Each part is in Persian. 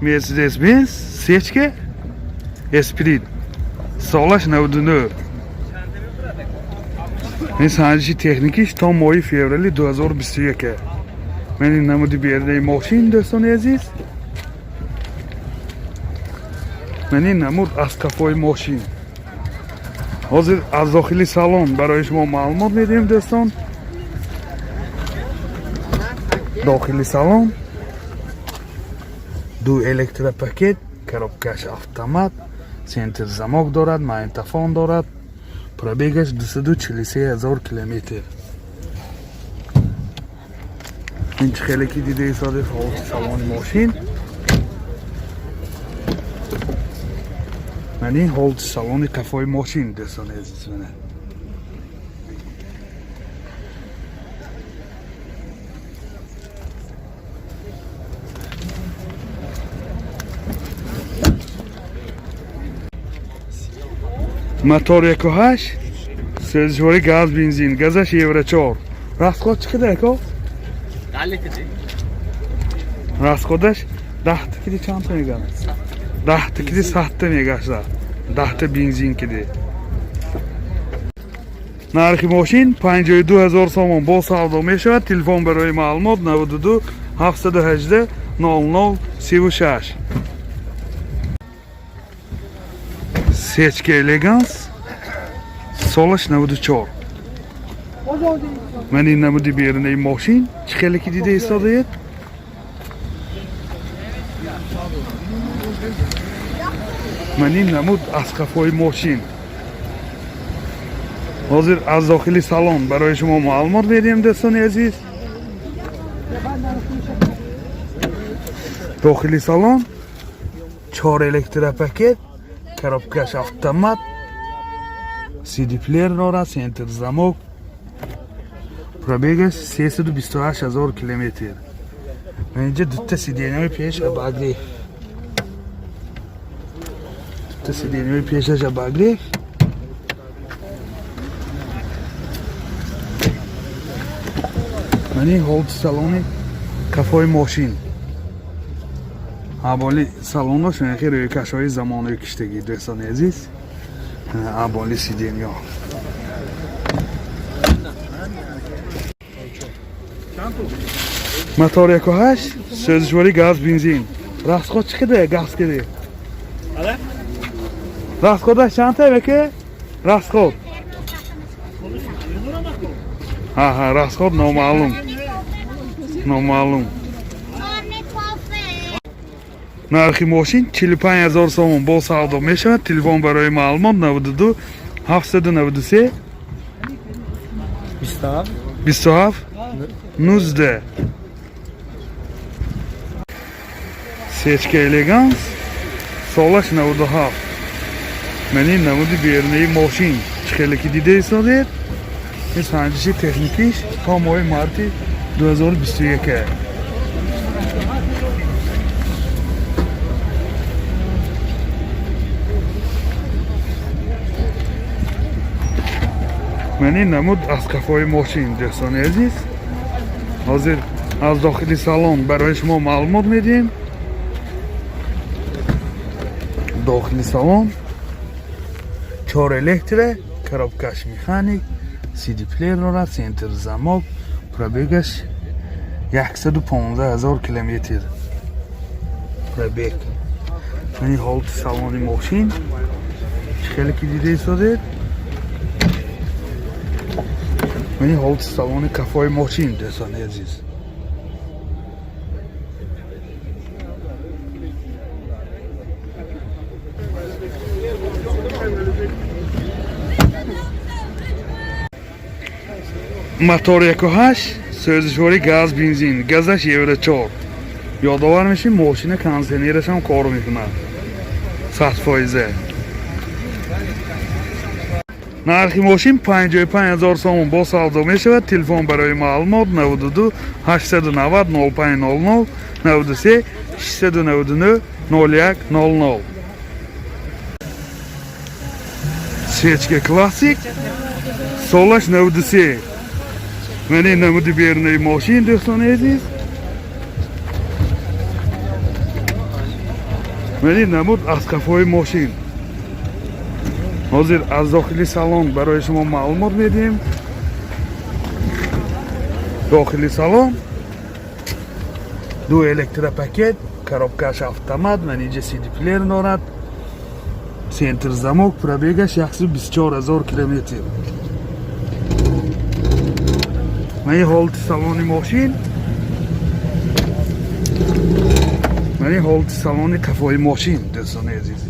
Mercedes-Benz Sechka Esprit Solash 99. این سنجشی تکنیکیش تا ماه فوریه 2021. من این نمودی بیرده ماشین دوستان عزیز. من این نمود از کافای ماشین. حاضر از داخلی سالن برای شما معلومات میدیم دوستان. داخلی سالن دو الکتروپاکت، коробкаш автомат، سنتر замок دارد، магнитофон دارد. пробегаш 243,000 километр. این خیلی که دیده ایستاده سالن ماشین. من این هولد سالن کافای ماشین دوستان عزیز منه. мотор 1.8 سرجوری گاز بنزین گازش یورو 4 расход چقدر کو расходش 10 تا چند تا میگن 10 تا 100 تا میگه 10 تا بنزین کدی нархи ماشین 52000 сомон با سودا میشود. تلفن برای معلومات 92 718 00 36. Sechka Elegance Solash 94. من این نمودی بیرونه این ماشین خیلی که دیده ایستاده. من این نمود از کافای ماشین. حاضر از داخلی سالن برای شما معلومات میدیم دوستان عزیز. داخلی سالن 4 الکتروپاکت، коробкаш автомат, CD плеер دارد، سنتر замок. пробегаш 328,000 километр. من اینجا دوتا سیدینوی پیش اباگریف. دوتا سیدینوی پیشش اباگریف. من این هولد سالن کافای ماشین. اولی سالن شون خیلی روی کشوی زمانی کشتگی دوستان عزیز. اولی سیدینیا. мотор 1.8 سرجوری گاز بنزین. расход چقدر گاز کدی؟ расходش چند تا میگه؟ расход. ها расход نامعلوم. нархи ماشین 45000 сомон با سودا میشود. تلفن برای معلومات 92 793 27 19. Sechka Elegance Solash 97. من این نمودی بیرونه ماشین خیلی که دیده ایستاده. این سنجشی تکنیکیش تا ماه مارس 2021. من این نمود از کافای ماشین دوستان عزیز. حاضر از داخلی سالن برای شما معلومات میدیم. داخلی سالن 4 الکتره، коробкаш مکانیک، CD плеер دارد، سنتر замок. пробегаш 115,000 километр. пробег. من این هولد سالن ماشین خیلی که دیده ایستاده. من این هولد سالن کافای ماشین دوستان عزیز. мотор 1.8 سرجوری گاز بنزین گازش یورو 4. یادآور میشیم ماشین کانسنیرش هم کار میکنه 100%. нархи ماشین 55,000 сомон با سودا میشود. تلفن برای معلومات 92 890 0500 93 699 01 00. Sechka Classic Solash 93. من این نمودی بیرونه ماشین دوستان عزیز. ولی نمود از کفای ماشین. حاضر از داخلی سالن برای شما معلومات میدیم. داخلی سالن دو الکتروپاکت، коробкаш автомат و اینجا سی دی پلیر دارد. سنتر замок، пробегаш 124,000 کیلومتر. و این حالت سالن ماشین. و این حالت سالن کفای ماشین دوستان عزیز.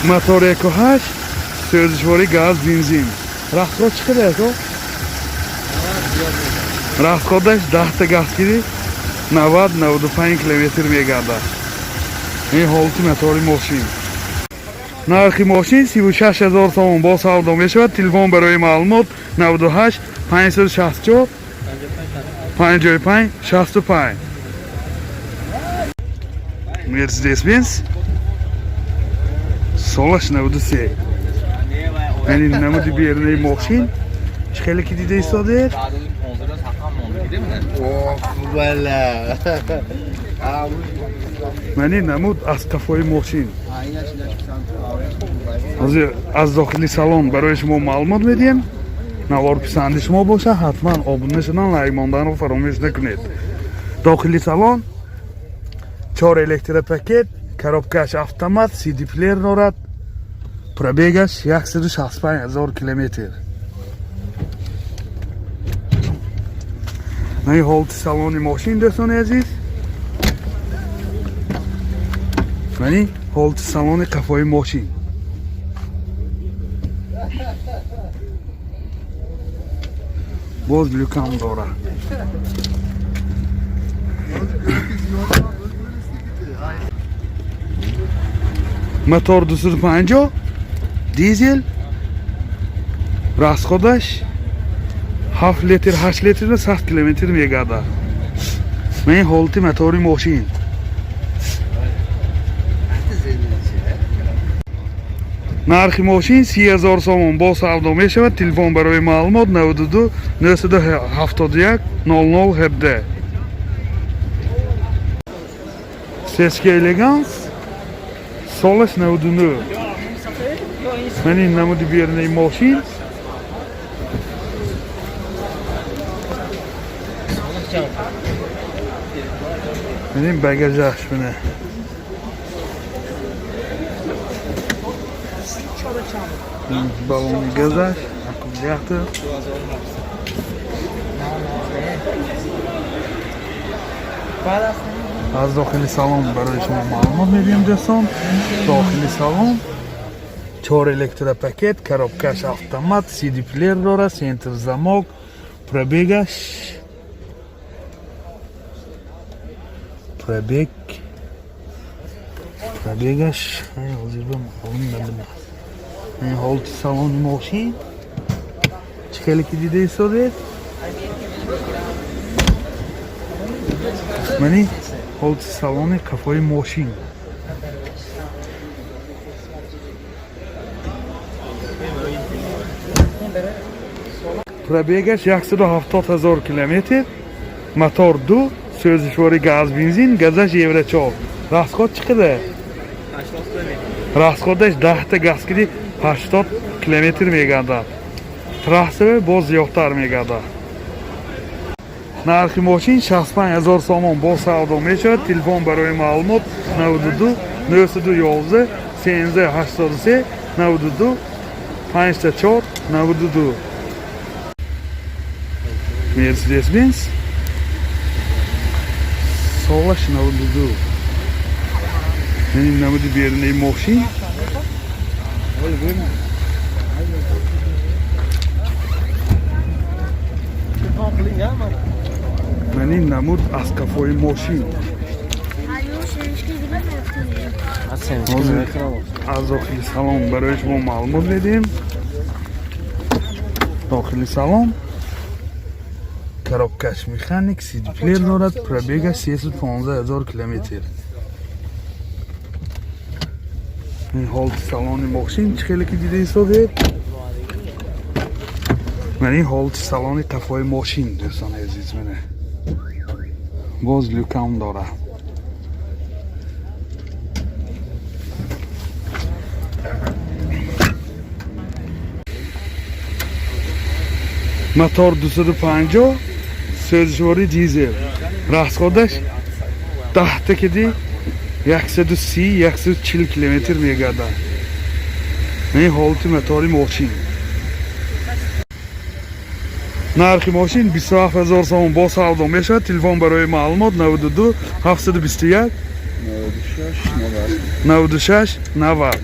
موتور اکو 8 سوزشواری گاز بنزین. راهکار چقدر اکو؟ راهکارش 10 تا گاز گیری 90-95 کیلومتر میگرده. این حالت موتور ماشین. نرخ ماشین 36,000 تومان با سودا میشود. تلفن برای معلومات 98 564 55 65. مرسدس بنز Solas 93. یعنی نمودی بیرونی ماشین خیلی که دیده ایستاده؟ بله. یعنی نمود از کفای ماشین. از داخلی سالن برای شما معلومات میدیم. نوار پسند شما باشه حتما آبونه شدن، لایک ماندن رو فراموش نکنید. داخلی سالن 4 الکتروپاکت، коробкаш автомат، سی دی پلیر دارد. пробегаш 165,000 کیلومتر. این حالت سالن ماشین دوستان عزیز. یعنی حالت سالن کفای ماشین. باز لوکم داره. موتور 250 دیزل расходаш 7 литр 8 литр 100 километр мегардад. این حالت موتور ماشین. نرخ ماشین 30,000 تومان با سودا میشود. تلفن برای معلومات 92 971 0017. سسکی الگانس Solas 99. من این نمودی بیرونی ماشین. من این بگاجش بینه. بالون گازش اکومولیاتور. از داخلی سالن برای شما معلومات میدیم دوستان. داخلی سالن 4 الکتروپاکت، коробкаш автомат، سی دی پلیر داره، سنتر замок، пробегаш این حالت سالن ماشین چه که دیده ایستاده؟ منی حالت سالن کفای ماشین. пробегаш 170,000 километр. мотор 2 سوزشواری گاز بنزین. газаш евро 4. расход چقدر؟ расходаш 10 تا газ гирӣ 80 километр мегардад. трасса боз зиёдтар мегардад. нархи мошин 65,000 сомон бо савдо мешавад. телефон барои маълумот 92 911 1383 92 504 92. Mercedes Benz Solas 92. این نمودی بیرونی ماشین. من این نمود از کفای ماشین. از داخلی سالن برای شما معلومات میدیم. داخلی سالن коробкаш механик, سی دی پلیر دارد. пробегаш 315,000 کیلومتر. این حالت سالن ماشین خیلی که دیده ایستاده. من این حالت سالن قفای ماشین دوستان عزیز منه. باز لوکم داره. موتور 250 سوزشواری دیزل. راسخودش 10 کدی 130-140 کیلومتر میگرده. این حالت موتور ماشین. نرخ ماشین 27000 سوم با سودا میشه. تلفن برای معلومات 92 721 96 90